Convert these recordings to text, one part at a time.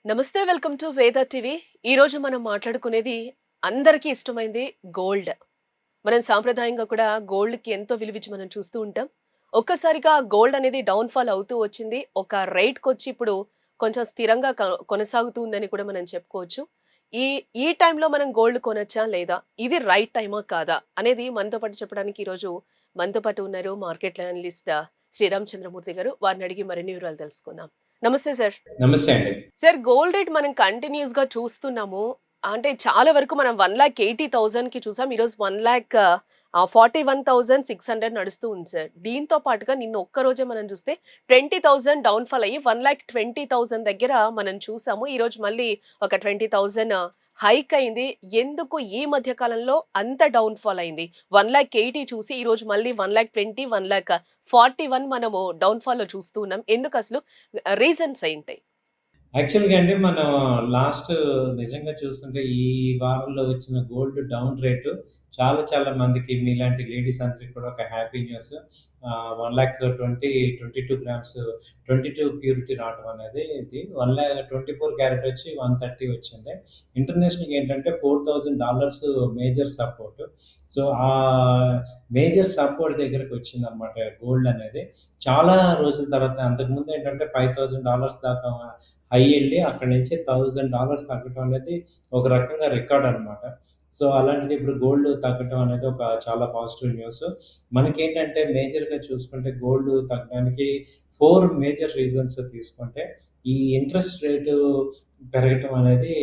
నమస్తే. Welcome to వేద TV. ఈరోజు మనం మాట్లాడుకునేది అందరికీ ఇష్టమైంది గోల్డ్. మనం సాంప్రదాయంగా కూడా గోల్డ్‌కి ఎంతో విలువిచ్చి మనం చూస్తూ ఉంటాం. ఒక్కసారిగా గోల్డ్ అనేది డౌన్ ఫాల్ అవుతూ వచ్చింది. ఒక రేట్‌కొచ్చి ఇప్పుడు కొంచెం స్థిరంగా కొనసాగుతుందని కూడా మనం చెప్పుకోవచ్చు. ఈ ఈ టైంలో మనం గోల్డ్ కొనొచ్చా? లేదా? ఇది రైట్ టైమా? కాదా? అనేది మనతో పాటు చెప్పడానికి ఈరోజు మనతో పాటు ఉన్నారు మార్కెట్ అనలిస్ట్ శ్రీరామ్ చంద్రమూర్తి గారు. వారిని అడిగి మరిన్ని వివరాలు తెలుసుకుందాం. నమస్తే సార్. నమస్తే అండి. సార్, గోల్డ్ రేట్ మనం కంటిన్యూయస్‌గా చూస్తున్నాము. అంటే చాలా వరకు మనం 1,80,000కి చూసాం. ఈరోజు 41,600 నడుస్తూ ఉంది సార్. దీంతో పాటుగా నిన్న ఒక్కరోజే మనం చూస్తే 20,000 డౌన్ ఫాల్ అయ్యి 1,20,000 దగ్గర మనం చూసాము. ఈరోజు మళ్ళీ ఒక 20,000 హైక్ అయింది. ఎందుకు ఈ మధ్య కాలంలో అంత డౌన్ ఫాల్ అయింది? 1,80,000 చూసి ఈరోజు మళ్ళీ 1,20,000, 1,41,000 మనము డౌన్ ఫాల్‌లో చూస్తూ ఉన్నాం. ఎందుకసలు? రీజన్స్ ఏంటి? యాక్చువల్‌గా అండి మనం లాస్ట్ నిజంగా చూస్తుంటే ఈ వారంలో వచ్చిన గోల్డ్ డౌన్ రేటు చాలా చాలా మందికి మీలాంటి లేడీస్ అందరికి కూడా ఒక హ్యాపీ న్యూస్. 1,20,22 గ్రామ్స్ 22 ప్యూరిటీ రావడం అనేది ఇది 1,24 క్యారెట్ వచ్చి 130 వచ్చింది. ఇంటర్నేషనల్‌గా ఏంటంటే $4,000 మేజర్ సపోర్ట్. సో, ఆ మేజర్ సపోర్ట్ దగ్గరకి వచ్చిందనమాట గోల్డ్ అనేది. చాలా రోజుల తర్వాత అంతకుముందు ఏంటంటే $5,000 దాకా హై ఎళ్లి అక్కడి నుంచి $1,000 తగ్గటం అనేది ఒక రకంగా రికార్డ్ అనమాట. సో, అలాంటిది ఇప్పుడు గోల్డ్ తగ్గటం అనేది ఒక చాలా పాజిటివ్ న్యూస్. మనకేంటంటే మేజర్‌గా చూసుకుంటే గోల్డ్ తగ్గడానికి 4 మేజర్ రీజన్స్ తీసుకుంటే, ఈ ఇంట్రెస్ట్ రేటు పెరగటం అనేది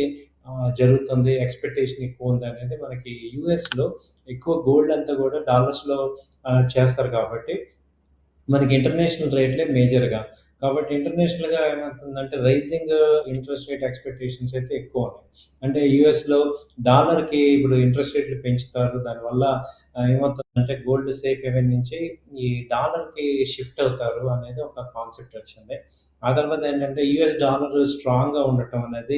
జరుగుతుంది. ఎక్స్‌పెక్టేషన్ ఎక్కువుందనేది మనకి యూఎస్‌లో ఎక్కువ గోల్డ్ అంతా గూడా డాలర్స్‌లో చేస్తారు కాబట్టి మనకి ఇంటర్నేషనల్ రేట్‌లే మేజర్‌గా. కాబట్టి ఇంటర్నేషనల్‌గా ఏమవుతుందంటే రైజింగ్ ఇంట్రెస్ట్ రేట్ ఎక్స్‌పెక్టేషన్స్ అయితే ఎక్కువున్నాయి. అంటే యూఎస్‌లో డాలర్‌కి ఇప్పుడు ఇంట్రెస్ట్ రేట్‌లు పెంచుతారు. దానివల్ల ఏమవుతుందంటే గోల్డ్ సేఫ్ హెవెన్ నుంచి ఈ డాలర్‌కి షిఫ్ట్ అవుతారు అనేది ఒక కాన్సెప్ట్ వచ్చింది. ఆ తర్వాత ఏంటంటే యూఎస్ డాలర్ స్ట్రాంగ్‌గా ఉండటం అనేది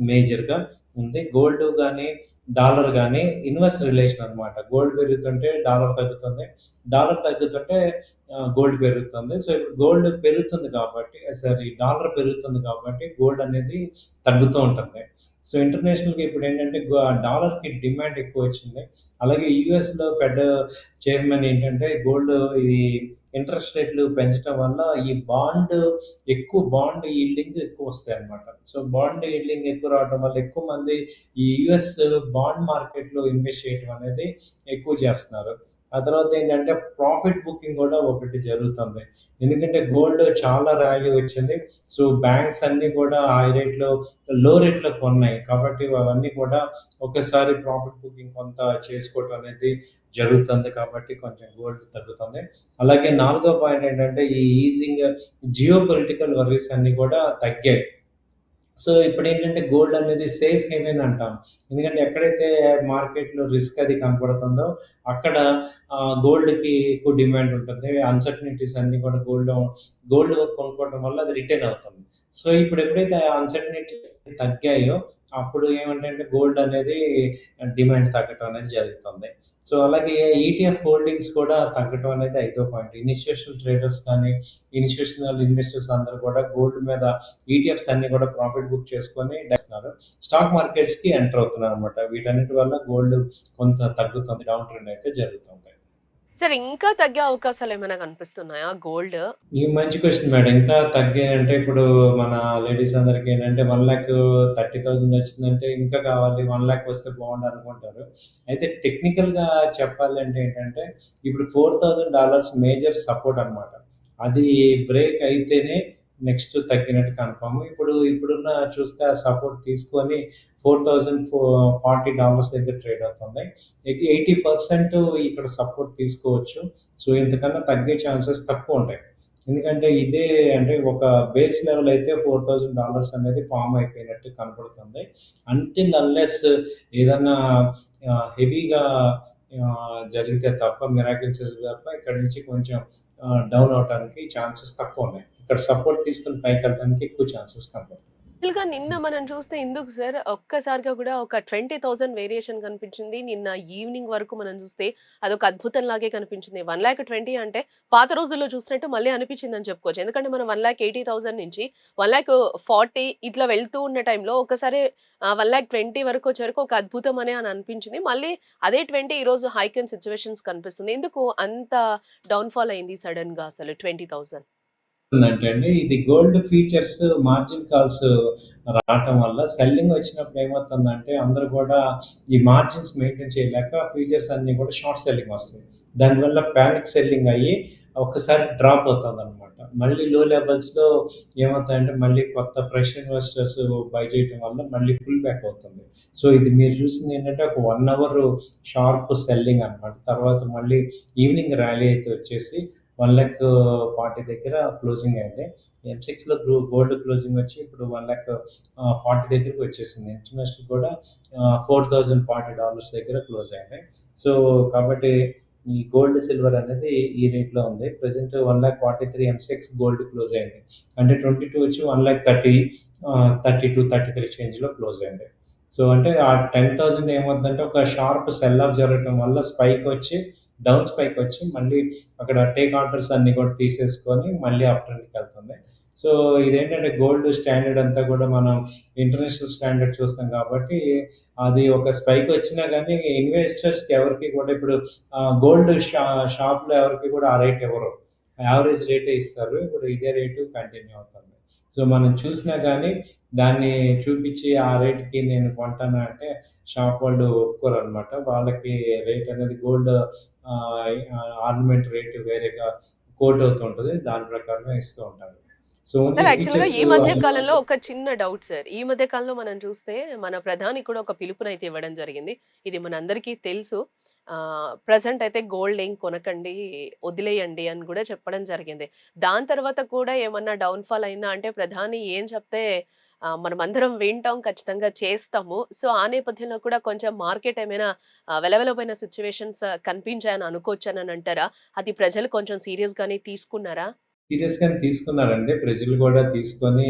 మేజర్‌గా ఉంది. గోల్డ్ గాని, డాలర్ గాని ఇన్వర్స్ రిలేషన్ అనమాట. గోల్డ్ పెరుగుతుంటే డాలర్ తగ్గుతుంది. డాలర్ తగ్గుతుంటే గోల్డ్ పెరుగుతుంది. సో, ఇప్పుడు గోల్డ్ పెరుగుతుంది కాబట్టి డాలర్ పెరుగుతుంది కాబట్టి గోల్డ్ అనేది తగ్గుతూ ఉంటుంది. సో, ఇంటర్నేషనల్‌గా ఇప్పుడేంటంటే డాలర్‌కి డిమాండ్ ఎక్కువొచ్చింది. అలాగే యూఎస్‌లో ఫెడ్ చైర్మన్ ఏంటంటే గోల్డ్ ఇది ఇంట్రెస్ట్ రేట్లు పెంచడం వల్ల ఈ బాండ్ యీల్డింగ్ ఎక్కువొస్తాయన్నమాట. సో, బాండ్ యీల్డింగ్ ఎక్కువ రావడం వల్ల ఎక్కువ మంది ఈ యూఎస్ బాండ్ మార్కెట్‌లో ఇన్వెస్ట్ చేయడం అనేది ఎక్కువ చేస్తున్నారు. ఆ తర్వాతేంటంటే ప్రాఫిట్ బుకింగ్ గూడా ఒకటి జరుగుతుంది. ఎందుకంటే గోల్డ్ చాలా ర్యాలీ వచ్చింది. సో, బ్యాంక్స్ అన్నీ కూడా లో రేట్‌లో కొన్నాయి. కాబట్టి అవన్నీ కూడా ఒకేసారి ప్రాఫిట్ బుకింగ్ కొంత చేసుకోవటం అనేది జరుగుతుంది కాబట్టి కొంచెం గోల్డ్ తగ్గుతుంది. అలాగే నాలుగో పాయింట్ ఏంటంటే ఈ జియో పొలిటికల్ వర్రీస్ అన్నీ కూడా తగ్గాయి. సో, ఇప్పుడేంటంటే గోల్డ్ అనేది సేఫ్ హేవెన్ అంటాం. ఎందుకంటే ఎక్కడైతే మార్కెట్‌లో రిస్క్ అది కనపడుతుందో అక్కడ గోల్డ్‌కి ఎక్కువ డిమాండ్ ఉంటుంది. అన్సర్టనిటీస్ అన్నీ కూడా గోల్డ్ కొనుక్కోవడం వల్ల అది రిటైన్ అవుతుంది. సో, ఇప్పుడు ఎప్పుడైతే ఆ అన్సర్టనిటీస్ తగ్గాయో అప్పుడు ఏమంటంటే గోల్డ్ అనేది డిమాండ్ తగ్గటం అనేది జరుగుతుంది. సో, అలాగే ఈటీఎఫ్ హోల్డింగ్స్ కూడా తగ్గటం అనేది ఐదో పాయింట్. ఇన్‌స్టిట్యూషనల్ ట్రేడర్స్ కానీ, ఇన్‌స్టిట్యూషనల్ ఇన్వెస్టర్స్ అందరూ కూడా గోల్డ్ మీద ఈటీఎఫ్స్ అన్నీ కూడా ప్రాఫిట్ బుక్ చేసుకొని డేస్తున్నారు. Stock మార్కెట్స్‌కి enter అవుతున్నారనమాట. వీటన్నిటి వల్ల గోల్డ్ కొంత తగ్గుతుంది. డౌన్ ట్రెండ్ అయితే జరుగుతుంది. సార్, ఇంకా తగ్గే అవకాశాలేమైనా కనిపిస్తున్నాయా గోల్డ్? ఇది మంచి క్వెషన్ మేడం. ఇంకా తగ్గాయంటే ఇప్పుడు మన లేడీస్ అందరికి ఏంటంటే 1,30,000 వచ్చిందంటే ఇంకా కావాలి 1,00,000 వస్తే బావుండు అనుకుంటారు. అయితే టెక్నికల్‌గా చెప్పాలంటే ఏంటంటే ఇప్పుడు $4,000 మేజర్ సపోర్ట్ అనమాట. అది బ్రేక్ అయితేనే నెక్స్ట్ తగ్గినట్టు కన్ఫర్మ్. ఇప్పుడున్న చూస్తే ఆ సపోర్ట్ తీసుకొని 4,040 దగ్గర ట్రేడ్ అవుతుంది. 80% ఇక్కడ సపోర్ట్ తీసుకోవచ్చు. సో, ఇంతకన్నా తగ్గే ఛాన్సెస్ తక్కువుంటాయి. ఎందుకంటే ఇదే అంటే ఒక బేస్ లెవెల్ అయితే $4,000 అనేది ఫార్మ్ అయిపోయినట్టు కనపడుతుంది. అన్‌లెస్ ఏదన్నా హెవీగా జరిగితే తప్ప మిరాకిల్స్ జరిగితే తప్ప ఇక్కడి నుంచి కొంచెం డౌన్ అవ్వటానికి ఛాన్సెస్ తక్కువున్నాయి. ఇక్కడ సపోర్ట్ తీసుకొని పైకెళ్ళడానికి ఎక్కువ ఛాన్సెస్ కనపడుతున్నాయి. యాక్చువల్‌గా నిన్న మనం చూస్తే ఎందుకు సార్ ఒక్కసారిగా కూడా ఒక 20,000 వేరియేషన్ కనిపించింది. నిన్న ఈవినింగ్ వరకు మనం చూస్తే అదొక అద్భుతంలాగే కనిపించింది. 1,20,000 అంటే పాత రోజుల్లో చూసినట్టు మళ్ళీ అనిపించిందని చెప్పుకోవచ్చు. ఎందుకంటే మనం 1,80,000 నుంచి 1,40,000 ఇట్లా వెళ్తూ ఉన్న టైంలో ఒక్కసారి 1,20,000 వరకు వచ్చే వరకు ఒక అద్భుతం అనే అని అనిపించింది. మళ్ళీ అదే 20 ఈరోజు హైక్ అండ్ సిట్యుయేషన్స్ కనిపిస్తుంది. ఎందుకు అంత డౌన్‌ఫాల్ అయింది సడెన్‌గా అసలు 20,000? ఉందంటే అండి, ఇది గోల్డ్ ఫీచర్స్ మార్జిన్ కాల్స్ రావటం వల్ల సెల్లింగ్ వచ్చినప్పుడు ఏమవుతుందంటే అందరూ కూడా ఈ మార్జిన్స్ మెయింటైన్ చేయలేక ఫీచర్స్ అన్నీ కూడా షార్ట్ సెల్లింగ్ వస్తాయి. దానివల్ల పానిక్ సెల్లింగ్ అయ్యి ఒక్కసారి డ్రాప్ అవుతుందనమాట. మళ్ళీ లో లెవెల్స్‌లో ఏమవుతాయంటే మళ్ళీ కొత్త ఫ్రెష్ ఇన్వెస్టర్స్ బై చేయటం వల్ల మళ్ళీ పుల్ బ్యాక్ అవుతుంది. సో, ఇది మీరు చూసింది ఏంటంటే ఒక 1 అవర్ షార్ప్ సెల్లింగ్ అనమాట. తర్వాత మళ్ళీ ఈవినింగ్ ర్యాలీ అయితే వచ్చేసి 1,40,000 దగ్గర క్లోజింగ్ అయింది. M6లో గోల్డ్ క్లోజింగ్ వచ్చి ఇప్పుడు 1,40,000 దగ్గరికి వచ్చేసింది. ఇంటర్నేషనల్ కూడా $4,040 దగ్గర క్లోజ్ అయింది. సో, కాబట్టి ఈ గోల్డ్, సిల్వర్ అనేది ఈ రేట్‌లో ఉంది. ప్రెజెంట్ 1,43,000 M6 గోల్డ్ క్లోజ్ అయింది. అంటే 22 వచ్చి 1,30,000 32, 33 చేంజ్‌లో క్లోజ్ అయింది. సో, అంటే ఆ 10,000 ఏమవుద్దంటే ఒక షార్ప్ సెల్ ఆఫ్ జరగటం వల్ల స్పైక్ వచ్చి డౌన్ స్పైక్ వచ్చి మళ్ళీ అక్కడ టేక్ ఆర్డర్స్ అన్నీ కూడా తీసేసుకొని మళ్ళీ అప్ ట్రెండ్‌కెళ్తుంది. సో, ఇదేంటంటే గోల్డ్ స్టాండర్డ్ అంతా కూడా మనం ఇంటర్నేషనల్ స్టాండర్డ్ చూస్తాం కాబట్టి, అది ఒక స్పైక్ వచ్చినా గానీ ఇన్వెస్టర్స్‌కి ఎవరికీ కూడా ఇప్పుడు గోల్డ్ షాప్‌లో ఎవరికీ కూడా ఆ రేట్ ఇవ్వరు. యావరేజ్ రేటే ఇస్తారు. ఇప్పుడు ఇదే రేటు కంటిన్యూ అవుతుంది. సో, మనం చూసినా గానీ దాన్ని చూపిచ్చి ఆ రేట్‌కి నేను కొంటాను అంటే షాప్ వాళ్ళు ఒప్పుకోరనమాట. వాళ్ళకి రేట్ అనేది గోల్డ్ ఆర్నమెంట్ రేట్ వేరేగా కోట్ అవుతూ ఉంటది. దాని ప్రకారమే ఇస్తూ ఉంటారు. సో, ఓన్లీ సార్ యాక్చువల్‌గా ఫీచర్స్ ఈ మధ్య అవి కాలంలో ఒక చిన్న డౌట్ సార్. ఈ మధ్య కాలంలో మనం చూస్తే మన ప్రధాని కూడా ఒక పిలుపునైతే ఇవ్వడం జరిగింది. ఇది మనందరికీ తెలుసు. ప్రెజెంట్ అయితే గోల్డ్ ఏం కొనకండి, వదిలేయండి అని కూడా చెప్పడం జరిగింది. దాని తర్వాత కూడా ఏమన్నా డౌన్‌ఫాల్ అయిందా అంటే ప్రధాని ఏం చెప్తే మనమందరం వింటాం, ఖచ్చితంగా చేస్తాము. సో, ఆ నేపథ్యంలో కూడా కొంచెం మార్కెట్ ఏమైనా వెలవెలబోయిన సిట్యుయేషన్స్ కనిపించాయని అనుకోవచ్చని అంటారా? అది ప్రజలు కొంచెం సీరియస్‌గానే తీసుకున్నారా? సీరియస్‌గానే తీసుకున్నారండి. ప్రజలు గూడా తీసుకొని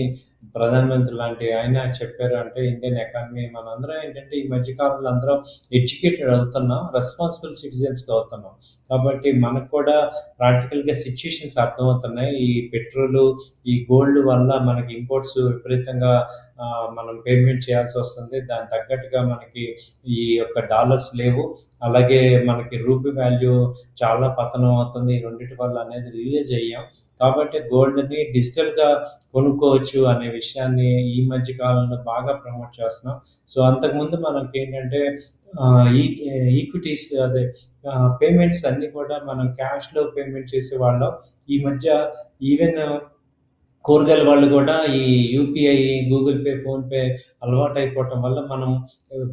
ప్రధానమంత్రి లాంటి ఆయన చెప్పారు అంటే ఇండియన్ ఎకానమీ మనందరం ఏంటంటే ఈ మధ్య కాలంలో అందరం ఎడ్యుకేటెడ్ అవుతున్నాం. రెస్పాన్సిబుల్ సిటిజన్స్‌గా అవుతున్నాం. కాబట్టి మనకు కూడా ప్రాక్టికల్‌గా సిట్యుయేషన్స్ అర్థమవుతున్నాయి. ఈ పెట్రోలు, ఈ గోల్డ్ వల్ల మనకి ఇంపోర్ట్స్ విపరీతంగా మనం పేమెంట్ చేయాల్సొస్తుంది. దానికి తగ్గట్టుగా మనకి ఈ యొక్క డాలర్స్ లేవు. అలాగే మనకి రూపీ వాల్యూ చాలా పతనం అవుతుంది. ఈ రెండిటి వల్ల అనేది రియలైజ్ అయ్యాం. కాబట్టి గోల్డ్‌ని డిజిటల్‌గా కొనుక్కోవచ్చు అనే విషయాన్ని ఈ మధ్య కాలంలో బాగా ప్రమోట్ చేస్తున్నాం. సో, అంతకుముందు మనకేంటంటే ఈక్విటీస్ అదే పేమెంట్స్ అన్నీ కూడా మనం క్యాష్‌లో పేమెంట్ చేసేవాళ్ళం. ఈ మధ్య ఈవెన్ కూరగాయల వాళ్ళు గూడా ఈ యూపీఐ, గూగుల్ పే, ఫోన్‌పే అలవాటయిపోవటం వల్ల మనం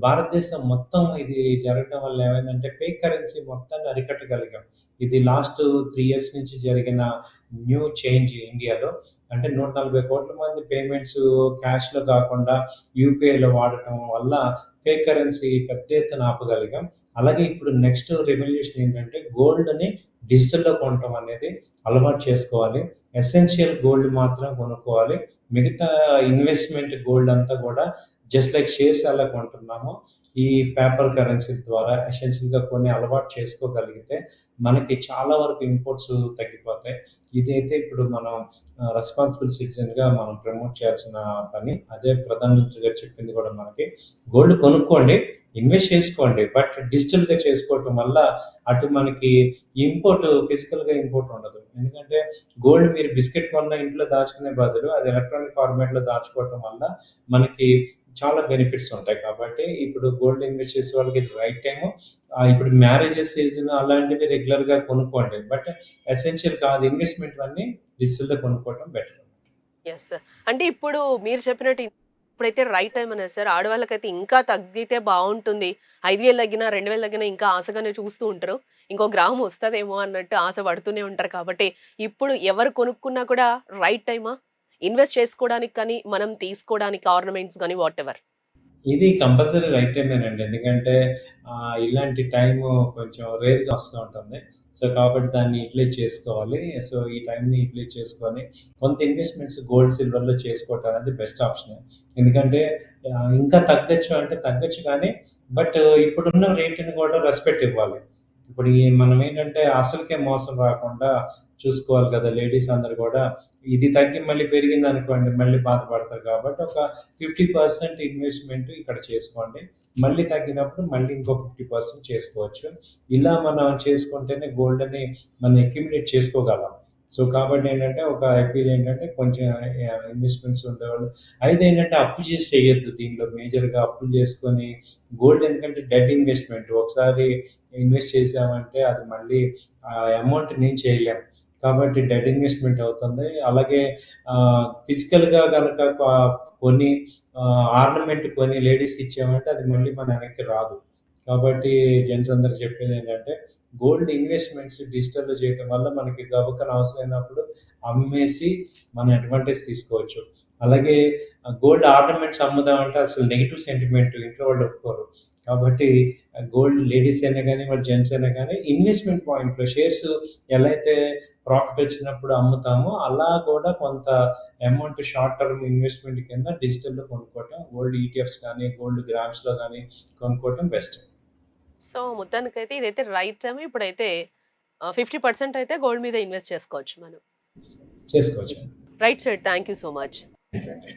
భారతదేశం మొత్తం ఇది జరగటం వల్ల ఏమైందంటే ఫేక్ కరెన్సీ మొత్తాన్ని అరికట్టగలిగాం. ఇది లాస్ట్ 3 ఇయర్స్ నుంచి జరిగిన న్యూ చేంజ్ ఇండియాలో. అంటే 140,00,00,000 మంది పేమెంట్స్ క్యాష్‌లో కాకుండా యూపీఐలో వాడటం వల్ల ఫేక్ కరెన్సీ పెద్ద ఎత్తున ఆపగలిగాం. అలాగే ఇప్పుడు నెక్స్ట్ రెవల్యూషన్ ఏంటంటే గోల్డ్‌ని డిజిటల్‌లో కొనటం అనేది అలవాటు చేసుకోవాలి. ఎసెన్షియల్ గోల్డ్ మాత్రం కొనుక్కోవాలి. మిగతా ఇన్వెస్ట్‌మెంట్ గోల్డ్ అంతా గూడా జస్ట్ లైక్ షేర్స్ ఎలా కొంటున్నామో, ఈ పేపర్ కరెన్సీ ద్వారా ఎసెన్షియల్‌గా కొని అలవాటు చేసుకోగలిగితే, మనకి చాలా వరకు ఇంపోర్ట్స్ తగ్గిపోతాయి. ఇదైతే ఇప్పుడు మనం రెస్పాన్సిబుల్ సిటిజన్‌గా మనం ప్రమోట్ చేయాల్సిన పని. అదే ప్రధానమంత్రి గారు చెప్పింది గూడా మనకి. గోల్డ్ కొనుక్కోండి, ఇన్వెస్ట్ చేసుకోండి. బట్ డిజిటల్‌గా చేసుకోవటం వల్ల అటు మనకి ఇంపోర్ట్ ఫిజికల్‌గా ఇంపోర్ట్ ఉండదు. ఎందుకంటే గోల్డ్ మీరు బిస్కెట్ కొన్న ఇంట్లో దాచుకునే బదులు అది ఎలక్ట్రానిక్ ఫార్మాట్‌లో దాచుకోవటం వల్ల మనకి చాలా బెనిఫిట్స్ ఉంటాయి. కాబట్టి ఇప్పుడు గోల్డ్ ఇన్వెస్ట్ చేసే వాళ్ళకి ఇది రైట్ టైము. ఇప్పుడు మ్యారేజెస్ సీజన్ అలాంటివి రెగ్యులర్‌గా కొనుక్కోండి. బట్ ఎసెన్షియల్ కాదు ఇన్వెస్ట్‌మెంట్‌వన్నీ డిజిటల్‌లో కొనుక్కోవటం బెటర్. యెస్. అంటే ఇప్పుడు మీరు చెప్పినట్టు ఇప్పుడైతే రైట్ టైమ్ అన్నారు సార్. ఆడవాళ్ళకైతే ఇంకా తగ్గితే బావుంటుంది. 5,000 తగ్గినా, 2,000 తగ్గినా ఇంకా ఆశగానే చూస్తూ ఉంటారు. ఇంకో గ్రామ్ వస్తదేమో అన్నట్టు ఆశ పడుతూనే ఉంటారు కాబట్టి, ఇప్పుడు ఎవరు కొనుక్కున్నా కూడా రైట్ టైమా? ఇన్వెస్ట్ చేసుకోవడానికి కానీ, మనం తీసుకోవడానికి ఆర్నమెంట్స్ గాని వాటెవర్. ఇది కంపల్సరీ రైట్ టైమేనండి. ఎందుకంటే ఇలాంటి టైము కొంచెం రేర్‌గా వస్తూ ఉంటుంది. సో, కాబట్టి దాన్ని యుటిలైజ్ చేసుకోవాలి. సో, ఈ టైంని యుటిలైజ్ చేసుకొని కొంత ఇన్వెస్ట్‌మెంట్స్ గోల్డ్, సిల్వర్‌లో చేసుకోవటం అనేది బెస్ట్ ఆప్షనే. ఎందుకంటే ఇంకా తగ్గొచ్చు అంటే తగ్గొచ్చు కానీ బట్ ఇప్పుడున్న రేట్‌ని కూడా రెస్పెక్ట్ ఇవ్వాలి. ఇప్పుడు మనమేంటంటే అసలుకే మోసం రాకుండా చూసుకోవాలి కదా! లేడీస్ అందరూ కూడా ఇది తగ్గి మళ్ళీ పెరిగిందనుకోండి మళ్ళీ బాధపడతారు కాబట్టి ఒక 50% ఇన్వెస్ట్‌మెంట్ ఇక్కడ చేసుకోండి. మళ్ళీ తగ్గినప్పుడు మళ్ళీ ఇంకో 50% చేసుకోవచ్చు. ఇలా మనం చేసుకుంటేనే గోల్డ్‌ని మనం అక్యుములేట్ చేసుకోగలం. సో, కాబట్టి ఏంటంటే ఒక ఐపీఎల్ ఏంటంటే కొంచెం ఇన్వెస్ట్‌మెంట్స్ ఉండేవాళ్ళు. అయితే ఏంటంటే అప్పు చేసి చేయొద్దు దీనిలో మేజర్‌గా అప్పులు చేసుకొని గోల్డ్ ఎందుకంటే డెడ్ ఇన్వెస్ట్‌మెంట్. ఒకసారి ఇన్వెస్ట్ చేసామంటే అది మళ్ళీ ఆ అమౌంట్ నేను చేయలేం. కాబట్టి డెడ్ ఇన్వెస్ట్‌మెంట్ అవుతుంది. అలాగే ఫిజికల్‌గా గనక కొని ఆర్నమెంట్ కొని లేడీస్‌కి ఇచ్చామంటే అది మళ్ళీ మన వెనక్కి రాదు. కాబట్టి జెంట్స్ అందరికి చెప్పేదేంటంటే గోల్డ్ ఇన్వెస్ట్‌మెంట్స్ డిజిటల్‌లో చేయటం వల్ల మనకి గబుక్కన అవసరమైనప్పుడు అమ్మేసి మన అడ్వాంటేజ్ తీసుకోవచ్చు. అలాగే గోల్డ్ ఆర్నమెంట్స్ అమ్ముదామంటే అసలు నెగెటివ్ సెంటిమెంట్ ఇంట్లో వాళ్ళు ఒప్పుకోరు. కాబట్టి గోల్డ్ లేడీస్ అయినా గానీ, వాళ్ళు జెంట్స్ అయినా గానీ ఇన్వెస్ట్‌మెంట్ పాయింట్‌లో షేర్స్ ఎలా అయితే ప్రాఫిట్ వచ్చినప్పుడు అమ్ముతామో, అలా కూడా కొంత అమౌంట్ షార్ట్ టర్మ్ ఇన్వెస్ట్‌మెంట్ కింద డిజిటల్‌లో కొనుక్కోవటం, గోల్డ్ ఈటీఎఫ్స్ కానీ, గోల్డ్ గ్రామ్స్‌లో గానీ కొనుక్కోవటం బెస్ట్. సో, మొత్తానికైతే ఇదైతే రైట్ టైమ్. ఇప్పుడైతే 50% అయితే గోల్డ్ మీద ఇన్వెస్ట్ చేసుకోవచ్చు మనం. చేసుకోవచ్చు. Right side. Thank you so much. Thank you అండి.